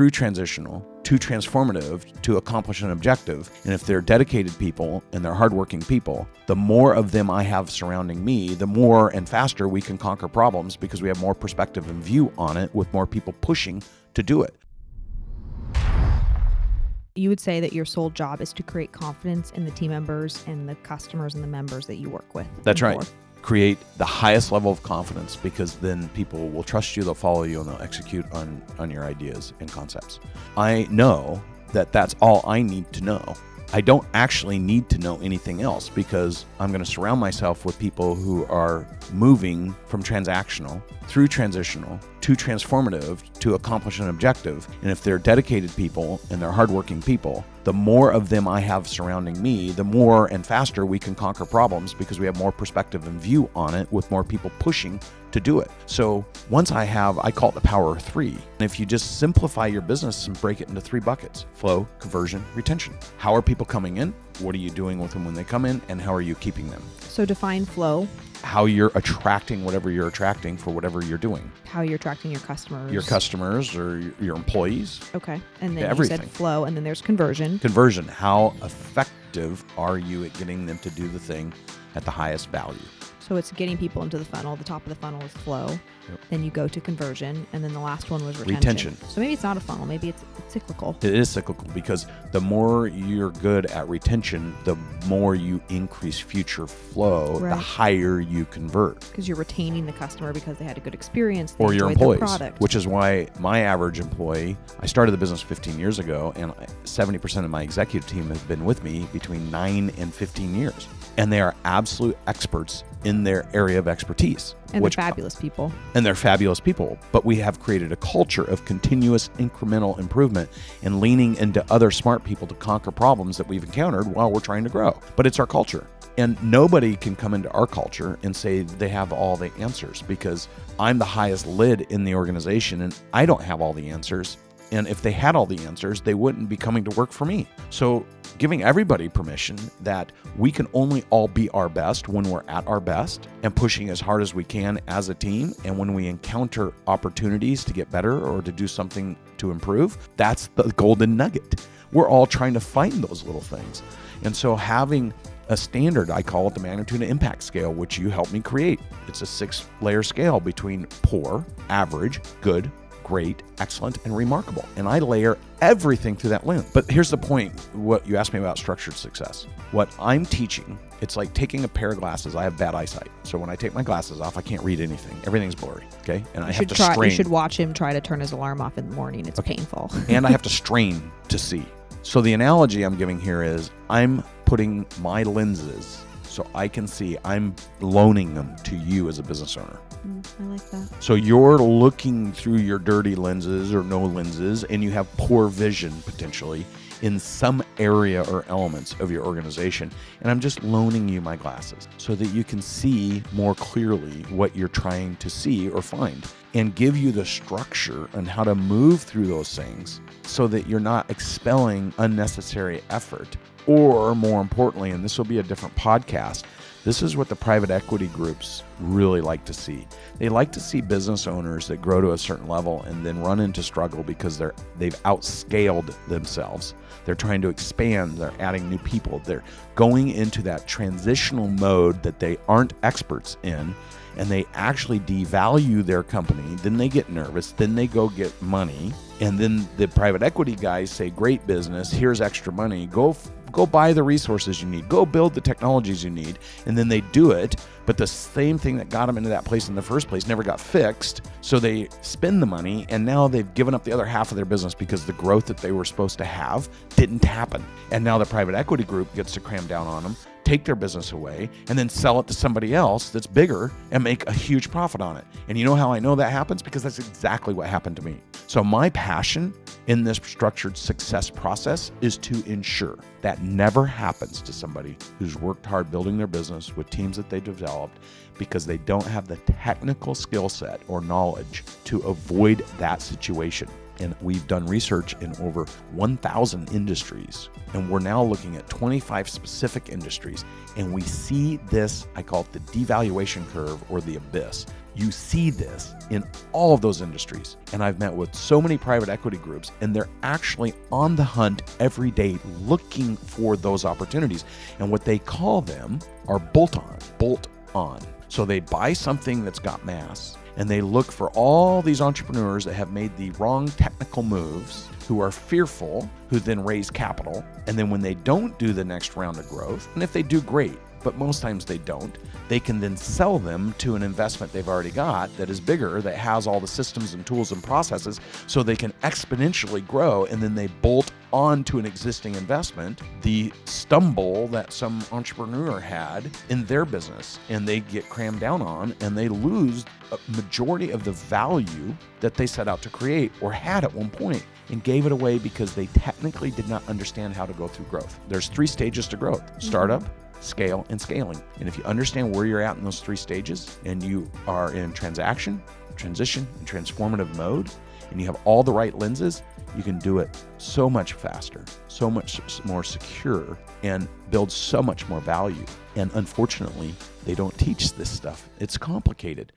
through transitional to transformative to accomplish an objective. And if they're dedicated people and they're hardworking people, the more of them I have surrounding me, the more and faster we can conquer problems because we have more perspective and view on it with more people pushing to do it. You would say that your sole job is to create confidence in the team members and the customers and the members that you work with. That's right. Create the highest level of confidence, because then people will trust you, they'll follow you, and they'll execute on your ideas and concepts. I know that that's all I need to know. I don't actually need to know anything else, because I'm going to surround myself with people who are moving from transactional through transitional to transformative to accomplish an objective. And if they're dedicated people and they're hardworking people, the more of them I have surrounding me, the more and faster we can conquer problems because we have more perspective and view on it with more people pushing to do it. So once I call it the power of three. And if you just simplify your business and break it into three buckets: flow, conversion, retention. How are people coming in? What are you doing with them when they come in? And how are you keeping them? So define flow. How you're attracting whatever you're attracting for whatever you're doing. How you're attracting your customers. Your customers or your employees. Okay. And then everything. You said flow, and then there's conversion. Conversion. How effective are you at getting them to do the thing at the highest value? So it's getting people into the funnel. The top of the funnel is flow. Yep. Then you go to conversion, and then the last one was retention. So maybe it's not a funnel. Maybe it's cyclical. It is cyclical, because the more you're good at retention, the more you increase future flow, right. The higher you convert. Because you're retaining the customer because they had a good experience. Or your employees, product. Which is why my average employee, I started the business 15 years ago, and 70% of my executive team has been with me between 9 and 15 years. And they are absolute experts in their area of expertise. And they're fabulous people. And they're fabulous people. But we have created a culture of continuous incremental improvement and leaning into other smart people to conquer problems that we've encountered while we're trying to grow. But it's our culture. And nobody can come into our culture and say they have all the answers, because I'm the highest lid in the organization and I don't have all the answers. And if they had all the answers, they wouldn't be coming to work for me. So giving everybody permission that we can only all be our best when we're at our best, and pushing as hard as we can as a team. And when we encounter opportunities to get better or to do something to improve, that's the golden nugget. We're all trying to find those little things. And so having a standard, I call it the magnitude of impact scale, which you helped me create. It's a 6-layer scale between poor, average, good, great, excellent, and remarkable. And I layer everything through that lens. But here's the point, what you asked me about structured success. What I'm teaching, it's like taking a pair of glasses. I have bad eyesight. So when I take my glasses off, I can't read anything. Everything's blurry, okay? And I have to strain. You should watch him try to turn his alarm off in the morning. It's painful. And I have to strain to see. So the analogy I'm giving here is I'm putting my lenses so I can see. I'm loaning them to you as a business owner. I like that. So you're looking through your dirty lenses or no lenses, and you have poor vision potentially in some area or elements of your organization. And I'm just loaning you my glasses so that you can see more clearly what you're trying to see or find, and give you the structure on how to move through those things so that you're not expelling unnecessary effort. Or more importantly, and this will be a different podcast, this is what the private equity groups really like to see. They like to see business owners that grow to a certain level and then run into struggle because they've outscaled themselves. They're trying to expand. They're adding new people. They're going into that transitional mode that they aren't experts in, and they actually devalue their company. Then they get nervous. Then they go get money. And then the private equity guys say, great business, here's extra money. Go buy the resources you need. Go build the technologies you need. And then they do it. But the same thing that got them into that place in the first place never got fixed. So they spend the money, and now they've given up the other half of their business because the growth that they were supposed to have didn't happen. And now the private equity group gets to cram down on them, take their business away, and then sell it to somebody else that's bigger and make a huge profit on it. And you know how I know that happens? Because that's exactly what happened to me. So my passion in this structured success process is to ensure that never happens to somebody who's worked hard building their business with teams that they developed, because they don't have the technical skill set or knowledge to avoid that situation. And we've done research in over 1,000 industries, and we're now looking at 25 specific industries. And we see this, I call it the devaluation curve or the abyss. You see this in all of those industries. And I've met with so many private equity groups, and they're actually on the hunt every day looking for those opportunities. And what they call them are bolt on. So they buy something that's got mass, and they look for all these entrepreneurs that have made the wrong technical moves, who are fearful, who then raise capital. And then when they don't do the next round of growth, and if they do, great, but most times they don't, they can then sell them to an investment they've already got that is bigger, that has all the systems and tools and processes, so they can exponentially grow. And then they bolt on to an existing investment the stumble that some entrepreneur had in their business, and they get crammed down on, and they lose a majority of the value that they set out to create or had at one point, and gave it away because they technically did not understand how to go through growth. There's 3 stages to growth: startup, scale, and scaling. And if you understand where you're at in those 3 stages, and you are in transaction, transition, and transformative mode, and you have all the right lenses, you can do it so much faster, so much more secure, and build so much more value. And unfortunately, they don't teach this stuff. It's complicated.